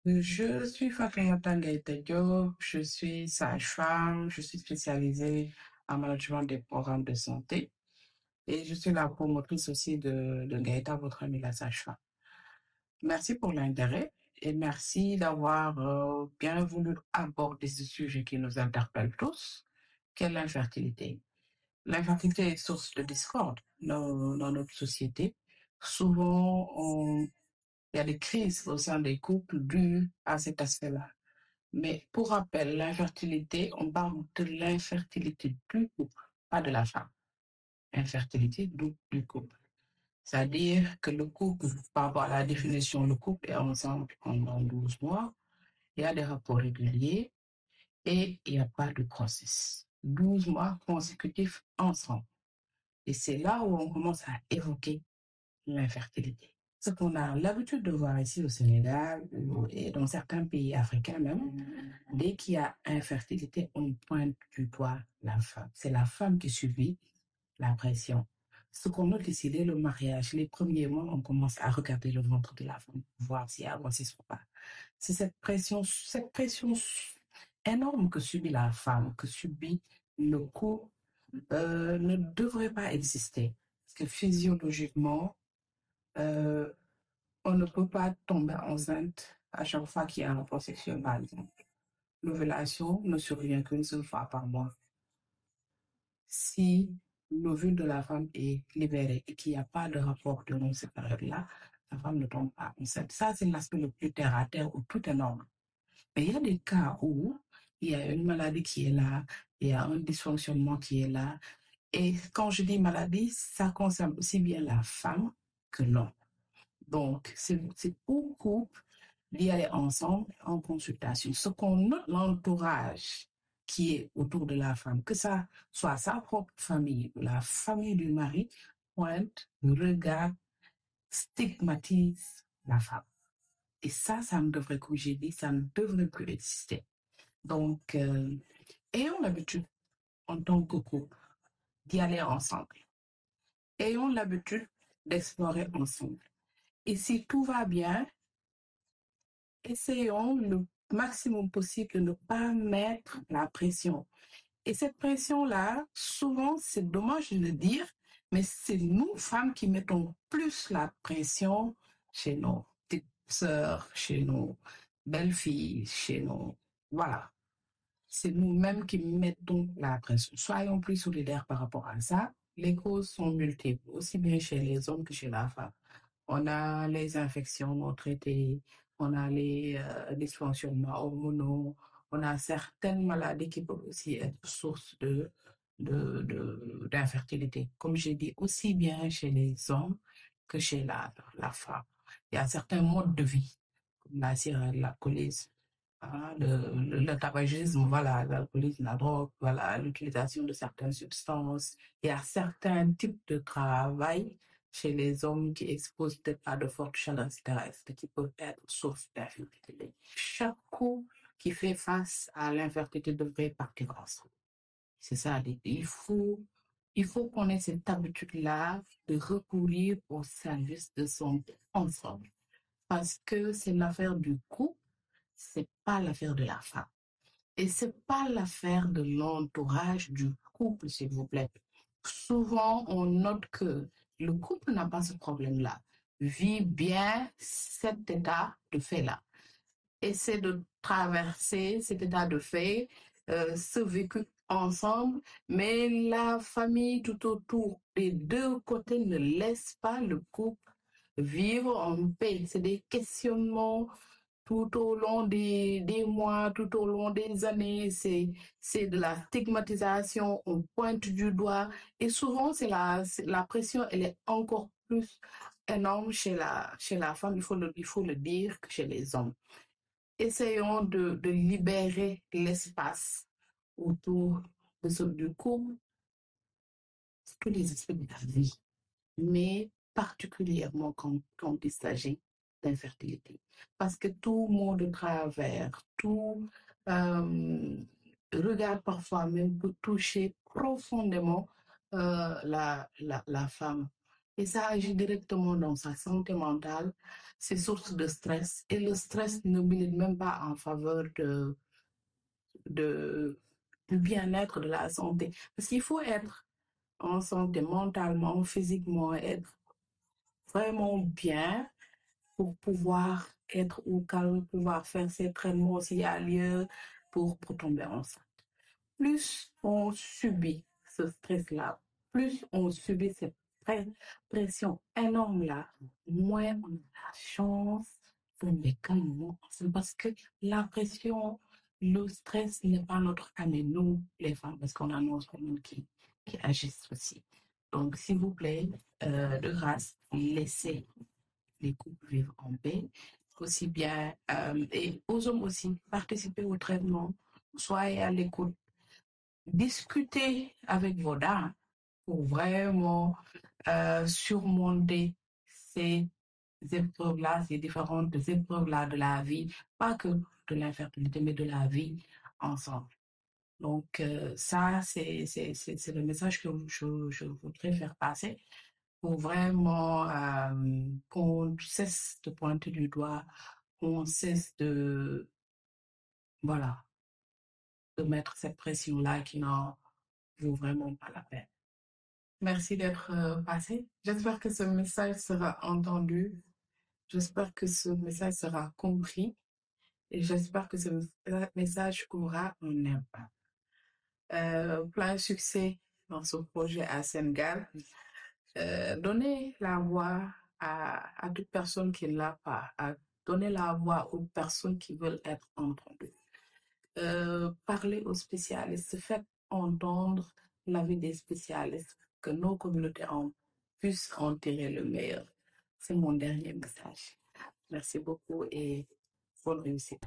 Je suis Fatoumata Ngaïta Diop, je suis sage-femme, je suis spécialisée en management des programmes de santé et je suis la promotrice aussi de Ngaïta, votre amie la sage-femme. Merci pour l'intérêt et merci d'avoir bien voulu aborder ce sujet qui nous interpelle tous, qu'est l'infertilité. L'infertilité est source de discorde dans notre société. Souvent, il y a des crises au sein des couples dues à cet aspect-là. Mais pour rappel, l'infertilité, on parle de l'infertilité du couple, pas de la femme. Infertilité du couple. C'est-à-dire que le couple, par rapport à la définition, le couple est ensemble pendant 12 mois, il y a des rapports réguliers et il n'y a pas de grossesse. 12 mois consécutifs ensemble. Et c'est là où on commence à évoquer l'infertilité. Ce qu'on a l'habitude de voir ici au Sénégal et dans certains pays africains même, dès qu'il y a infertilité, on pointe du doigt la femme. C'est la femme qui subit la pression. Ce qu'on note ici, dès le mariage, les premiers mois, on commence à regarder le ventre de la femme, voir s'il y a grossesse ou pas. C'est cette pression énorme que subit la femme, que subit le couple, ne devrait pas exister. Parce que physiologiquement, on ne peut pas tomber enceinte à chaque fois qu'il y a un rapport sexuel, par exemple. L'ovulation ne survient qu'une seule fois par mois. Si l'ovule de la femme est libéré et qu'il n'y a pas de rapport durant cette période-là, la femme ne tombe pas enceinte. Ça, c'est l'aspect le plus terre à terre où tout est normal. Mais il y a des cas où il y a une maladie qui est là, il y a un dysfonctionnement qui est là. Et quand je dis maladie, ça concerne aussi bien la femme que l'homme. Donc, c'est pour couple d'y aller ensemble en consultation. Ce qu'on note, l'entourage qui est autour de la femme, que ça soit sa propre famille, la famille du mari, pointe, regarde, stigmatise la femme. Et ça ne devrait, comme j'ai dit, ça ne devrait plus exister. Donc, ayons l'habitude, en tant que couple, d'y aller ensemble. Ayons l'habitude d'explorer ensemble. Et si tout va bien, essayons le maximum possible de ne pas mettre la pression. Et cette pression-là, souvent, c'est dommage de le dire, mais c'est nous, femmes, qui mettons plus la pression chez nos petites sœurs, chez nos belles-filles, chez nos... Voilà. C'est nous-mêmes qui mettons la pression. Soyons plus solidaires par rapport à ça. Les causes sont multiples, aussi bien chez les hommes que chez la femme. On a les infections non traitées, on a les dysfonctionnements hormonaux, on a certaines maladies qui peuvent aussi être source d'infertilité. Comme j'ai dit, aussi bien chez les hommes que chez la femme. Il y a certains modes de vie, comme la cigarette, l'alcoolisme, le tabagisme, voilà, l'alcoolisme, la drogue, voilà, l'utilisation de certaines substances. Il y a certains types de travail chez les hommes qui exposent peut-être à de fortes chaleurs terrestres qui peuvent être source d'infertilité. Chaque couple qui fait face à l'infertilité devrait partir ensemble. C'est ça l'idée. Il faut qu'on ait cette habitude-là de recourir au service de santé ensemble. Parce que c'est l'affaire du couple, c'est pas l'affaire de la femme. Et c'est pas l'affaire de l'entourage du couple, s'il vous plaît. Souvent, on note que le couple n'a pas ce problème-là, vit bien cet état de fait-là, essaie de traverser cet état de fait, ce vécu ensemble, mais la famille tout autour des deux côtés ne laisse pas le couple vivre en paix. C'est des questionnements tout au long des mois, tout au long des années, c'est de la stigmatisation, on pointe du doigt et souvent la pression, elle est encore plus énorme chez la femme, il faut le dire, que chez les hommes. Essayons de libérer l'espace autour du couple, tous les aspects de la vie, mais particulièrement quand il s'agit d'infertilité. Parce que tout mot de travers, tout regard parfois même peut toucher profondément la femme. et ça agit directement dans sa santé mentale, c'est source de stress. Et le stress ne milite même pas en faveur de, du bien-être de la santé. Parce qu'il faut être en santé mentalement, physiquement, être vraiment bien pour pouvoir être au calme, pouvoir faire ses traitements s'il y a lieu pour tomber enceinte. Plus on subit ce stress-là, plus on subit cette pression énorme-là, moins on a la chance de tomber calmement enceinte. Parce que la pression, le stress n'est pas notre ami, nous, les femmes, parce qu'on a nos hormones qui agissent aussi. Donc, s'il vous plaît, de grâce, laissez les couples vivre en paix, aussi bien, et aux hommes aussi, participer au traitement, soyez à l'écoute, discutez avec vos dames pour vraiment surmonter ces épreuves-là, ces différentes épreuves-là de la vie, pas que de l'infertilité, mais de la vie ensemble. Donc, ça, c'est le message que je voudrais faire passer pour vraiment qu'on cesse de pointer du doigt, qu'on cesse voilà, de mettre cette pression-là qui n'en vaut vraiment pas la peine. Merci d'être passé. J'espère que ce message sera entendu. J'espère que ce message sera compris. Et j'espère que ce message aura un impact. Plein succès dans ce projet à Sénégal. Donner la voix à toute personne qui ne l'a pas, à donner la voix aux personnes qui veulent être entendues. Parler aux spécialistes, faites entendre l'avis des spécialistes, que nos communautés puissent en tirer le meilleur. C'est mon dernier message. Merci beaucoup et bonne réussite.